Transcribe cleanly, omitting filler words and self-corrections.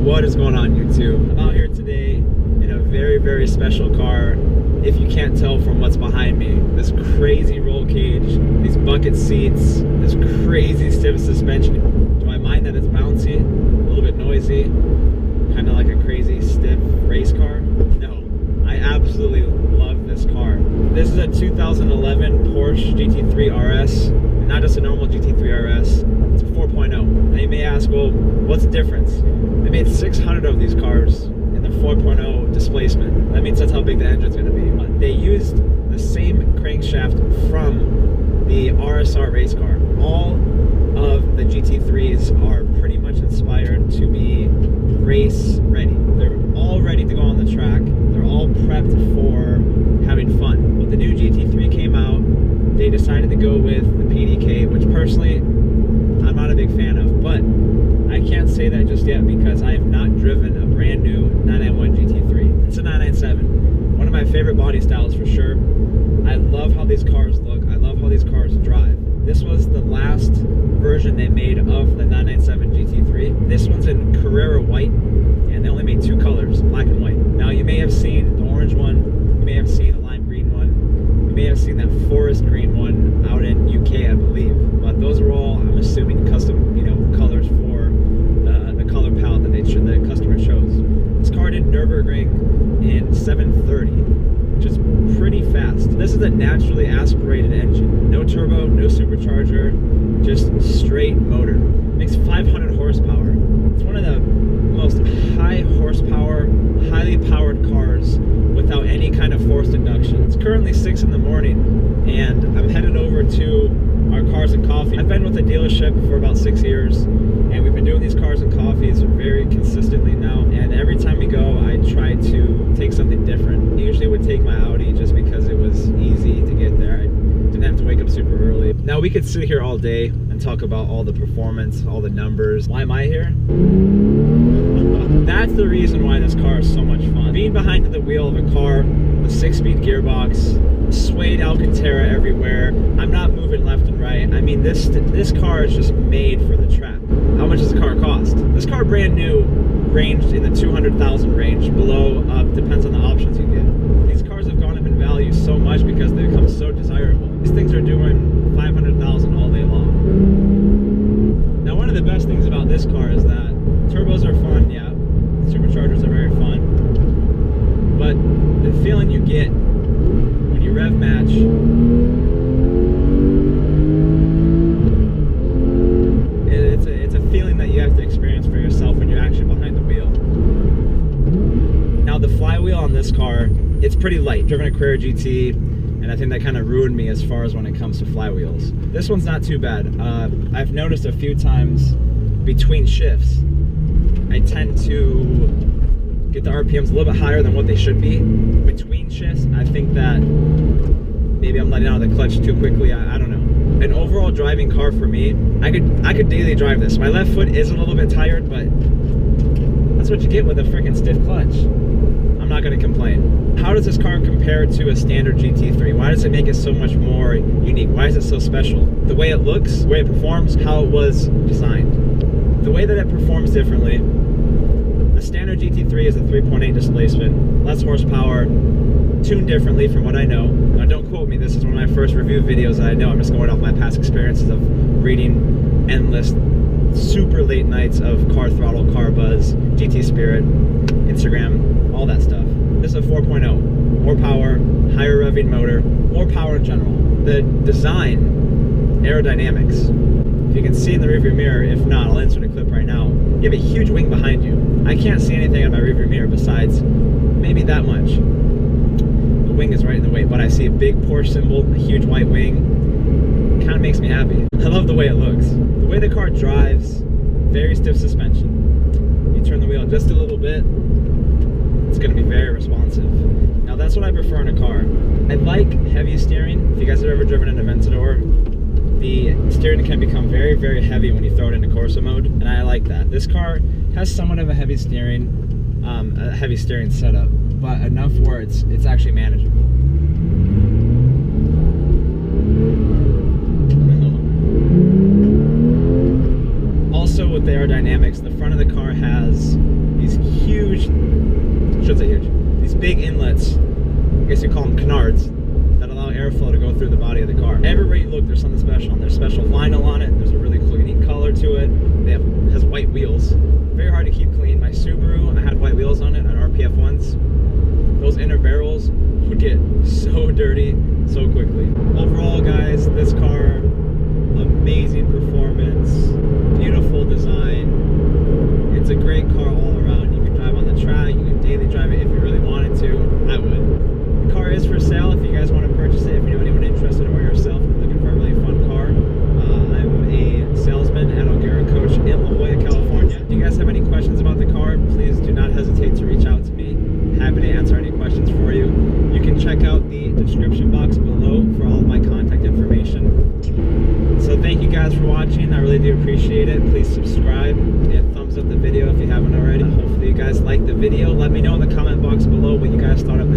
What is going on, YouTube? I'm out here today in a very, very special car. If you can't tell from what's behind me, this crazy roll cage, these bucket seats, this crazy stiff suspension. Do I mind that it's bouncy, a little bit noisy, kind of like a crazy stiff race car? No, I absolutely love this car. This is a 2011 Porsche GT3RS, and not just a normal GT3RS. It's a 4.0. Now you may ask, well, what's the difference? They made 600 of these cars in the 4.0 displacement. That means that's how big the engine's going to be. They used the same crankshaft from the RSR race car. All of the GT3s are pretty much inspired to be race ready. They're all ready to go on the track. They're all prepped for having fun. When the new GT3 came out, they decided to go with the PDK, which personally I'm not a big fan of, but I can't say that just yet because I have not driven a brand new 991 GT3. It's a 997. One of my favorite body styles for sure. I love how these cars look. I love how these cars drive. This was the last version they made of the 997 GT3. This one's in Carrera white, and they only made two colors, black and white. Now you may have seen the orange one, you may have seen the lime green one, you may have seen that forest green one out in UK, I believe. But those are all, I'm assuming, custom, colors for the color palette that the customer chose. This car did Nürburgring in 730, which is pretty fast. This is a naturally aspirated engine. No turbo, no supercharger, just straight motor. Makes 500 horsepower. It's one of the most high horsepower, highly powered cars without any kind of forced induction. It's currently 6 in the morning, and I'm headed over to our Cars and Coffee. I've been with the dealership for about 6 years, and we've been doing these Cars and Coffees very consistently now, and every time we go I try to take something different. I usually would take my Audi just because it was easy to get there. I didn't have to wake up super early. Now we could sit here all day and talk about all the performance, all the numbers. Why am I here? That's the reason why this car is so much fun. Being behind the wheel of a car with a 6-speed gearbox, suede Alcantara everywhere. I'm not moving left and right. I mean, this car is just made for the track. How much does the car cost? This car brand new ranged in the 200,000 range, below up, depends on the options you get. These cars have gone up in value so much because they've become so desirable. These things are doing 500,000 all day long. Now, one of the best things about this car is that turbos are fun, yeah. Superchargers are very fun. But the feeling you get when you rev match, it's a feeling that you have to experience for yourself when you're actually behind the wheel. Now the flywheel on this car, it's pretty light. Driven a Carrera GT, and I think that kind of ruined me as far as when it comes to flywheels. This one's not too bad. I've noticed a few times between shifts, I tend to get the RPMs a little bit higher than what they should be. Between shifts, I think that maybe I'm letting out the clutch too quickly. I don't know. An overall driving car for me, I could daily drive this. My left foot is a little bit tired, but that's what you get with a freaking stiff clutch. I'm not going to complain. How does this car compare to a standard GT3? Why does it make it so much more unique? Why is it so special? The way it looks, the way it performs, how it was designed. The way that it performs differently. A standard GT3 is a 3.8 displacement, less horsepower, tuned differently from what I know. Now don't quote me, this is one of my first review videos that I know. I'm just going off my past experiences of reading endless, super late nights of Car Throttle, Car Buzz, GT Spirit, Instagram, all that stuff. This is a 4.0, more power, higher revving motor, more power in general. The design, aerodynamics, if you can see in the rearview mirror, if not, I'll insert a clip right now. You have a huge wing behind you. I can't see anything in my rearview mirror besides maybe that much. The wing is right in the way, but I see a big Porsche symbol, a huge white wing. It kind of makes me happy. I love the way it looks. The way the car drives, very stiff suspension. You turn the wheel just a little bit, it's going to be very responsive. Now that's what I prefer in a car. I like heavy steering. If you guys have ever driven an Aventador, the steering can become very, very heavy when you throw it into Corsa mode, and I like that. This car has somewhat of a heavy steering setup, but enough where it's actually manageable. Also with the aerodynamics, the front of the car has has these huge, should say huge, these big inlets, I guess you call them canards, that allow airflow to go through the body of the car. Everywhere you look, there's something special. There's special vinyl on it. There's a really cool, unique color to it. It has white wheels. Very hard to keep clean. My Subaru, I had white wheels on it, on RPF ones. Those inner barrels would get so dirty so quickly. Overall, guys, this car, amazing performance, beautiful design. It's a great car all around. You can drive on the track, you can daily drive it if you really wanted to. I would. The car is for sale if you guys want to purchase it. If you know anyone interested or yourself looking for a really fun car. I'm a salesman at O'Gara Coach in La Jolla, California. If you guys have any questions about the car, please do not hesitate to reach out to me. Happy to answer any questions for you. You can check out the description box below for all of my contact information. So thank you guys for watching. I really do appreciate it. Please subscribe and thumbs up the video if you haven't already. Hopefully you guys liked the video. Let me know in the comment box below what you guys thought of